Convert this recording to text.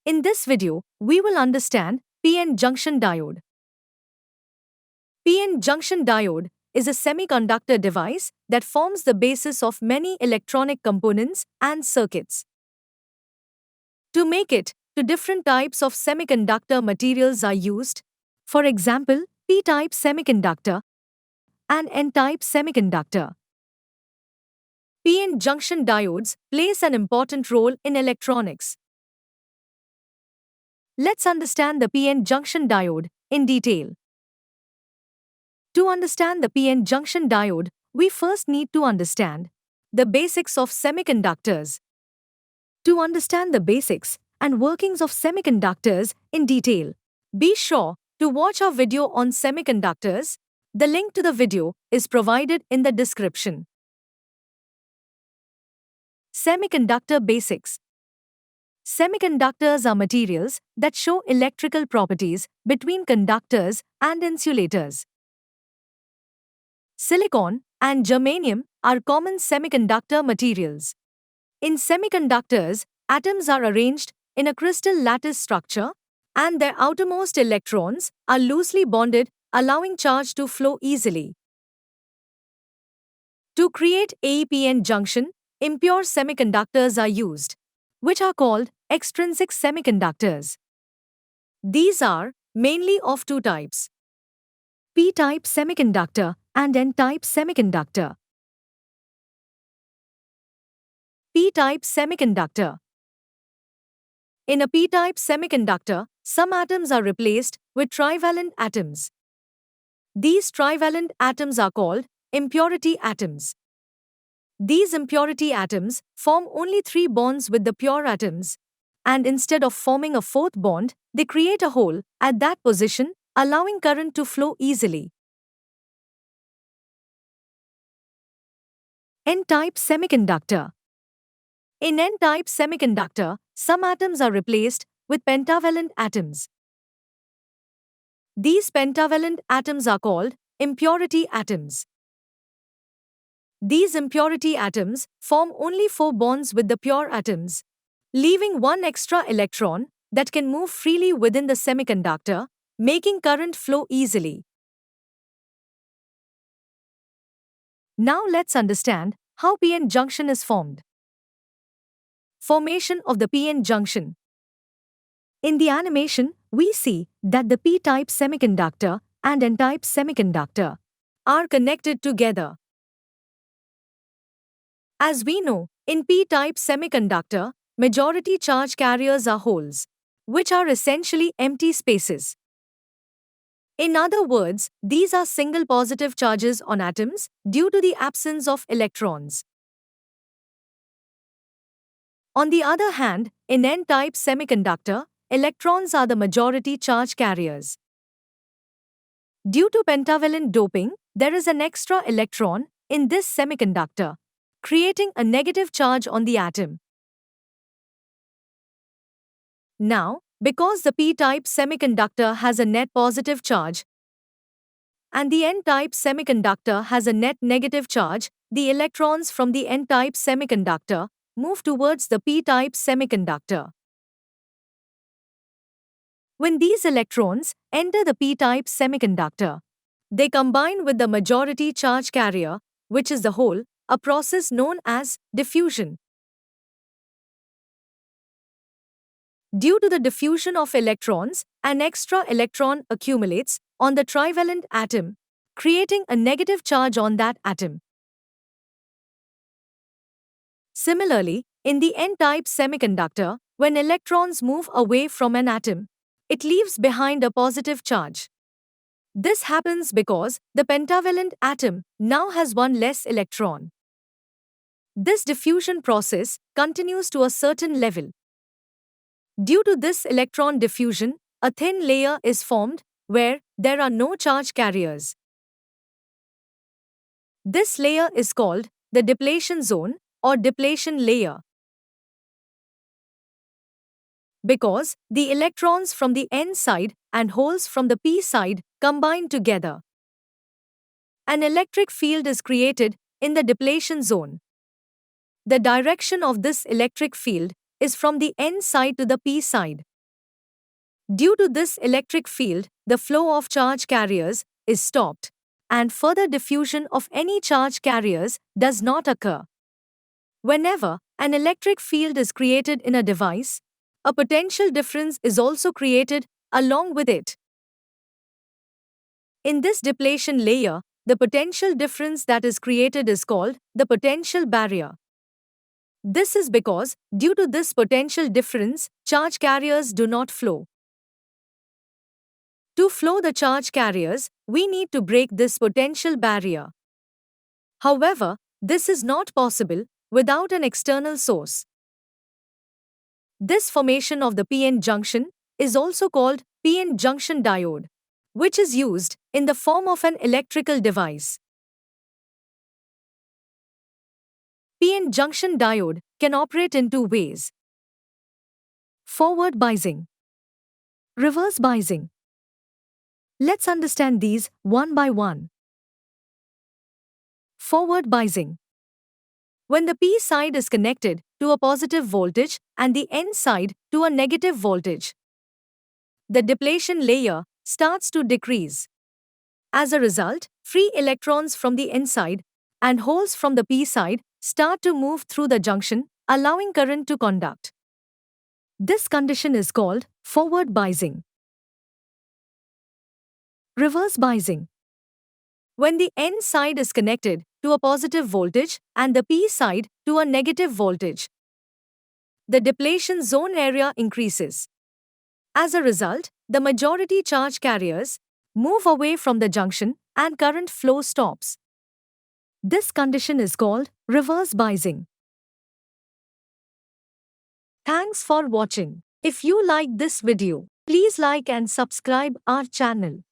In this video, we will understand PN junction diode. PN junction diode is a semiconductor device that forms the basis of many electronic components and circuits. To make it, two different types of semiconductor materials are used. For example, P-type semiconductor and N-type semiconductor. PN junction diodes plays an important role in electronics. Let's understand the PN junction diode in detail. To understand the PN junction diode, we first need to understand the basics of semiconductors. To understand the basics and workings of semiconductors in detail, be sure to watch our video on semiconductors. The link to the video is provided in the description. Semiconductor basics. Semiconductors are materials that show electrical properties between conductors and insulators. Silicon and germanium are common semiconductor materials. In semiconductors, atoms are arranged in a crystal lattice structure, and their outermost electrons are loosely bonded, allowing charge to flow easily. To create AEPN junction, impure semiconductors are used, which are called extrinsic semiconductors. These are mainly of two types: P-type semiconductor and N-type semiconductor. P-type semiconductor. In a P-type semiconductor, some atoms are replaced with trivalent atoms. These trivalent atoms are called impurity atoms. These impurity atoms form only 3 bonds with the pure atoms, and instead of forming a fourth bond, they create a hole at that position, allowing current to flow easily. N-type semiconductor. In N-type semiconductor, some atoms are replaced with pentavalent atoms. These pentavalent atoms are called impurity atoms. These impurity atoms form only 4 bonds with the pure atoms, leaving one extra electron that can move freely within the semiconductor, making current flow easily. Now let's understand how PN junction is formed. Formation of the PN junction. In the animation, we see that the P-type semiconductor and N-type semiconductor are connected together. As we know, in P-type semiconductor, majority charge carriers are holes, which are essentially empty spaces. In other words, these are single positive charges on atoms due to the absence of electrons. On the other hand, in N-type semiconductor, electrons are the majority charge carriers. Due to pentavalent doping, there is an extra electron in this semiconductor, creating a negative charge on the atom. Now, because the P-type semiconductor has a net positive charge and the N-type semiconductor has a net negative charge, the electrons from the N-type semiconductor move towards the P-type semiconductor. When these electrons enter the P-type semiconductor, they combine with the majority charge carrier, which is the hole, a process known as diffusion. Due to the diffusion of electrons, an extra electron accumulates on the trivalent atom, creating a negative charge on that atom. Similarly, in the N-type semiconductor, when electrons move away from an atom, it leaves behind a positive charge. This happens because the pentavalent atom now has one less electron. This diffusion process continues to a certain level. Due to this electron diffusion, a thin layer is formed where there are no charge carriers. This layer is called the depletion zone or depletion layer. Because the electrons from the N side and holes from the P side combine together, an electric field is created in the depletion zone. The direction of this electric field is from the N side to the P side. Due to this electric field, the flow of charge carriers is stopped, and further diffusion of any charge carriers does not occur. Whenever an electric field is created in a device, a potential difference is also created along with it. In this depletion layer, the potential difference that is created is called the potential barrier. This is because, due to this potential difference, charge carriers do not flow. To flow the charge carriers, we need to break this potential barrier. However, this is not possible without an external source. This formation of the PN junction is also called PN junction diode, which is used in the form of an electrical device. PN junction diode can operate in two ways: forward biasing, reverse biasing. Let's understand these one by one. Forward biasing. When the P side is connected to a positive voltage and the N side to a negative voltage, the depletion layer starts to decrease. As a result, free electrons from the N side and holes from the P side start to move through the junction, allowing current to conduct. This condition is called forward biasing. Reverse biasing. When the N side is connected to a positive voltage and the P side to a negative voltage, the depletion zone area increases. As a result, the majority charge carriers move away from the junction and current flow stops. This condition is called reverse biasing. Thanks for watching. If you like this video, please like and subscribe our channel.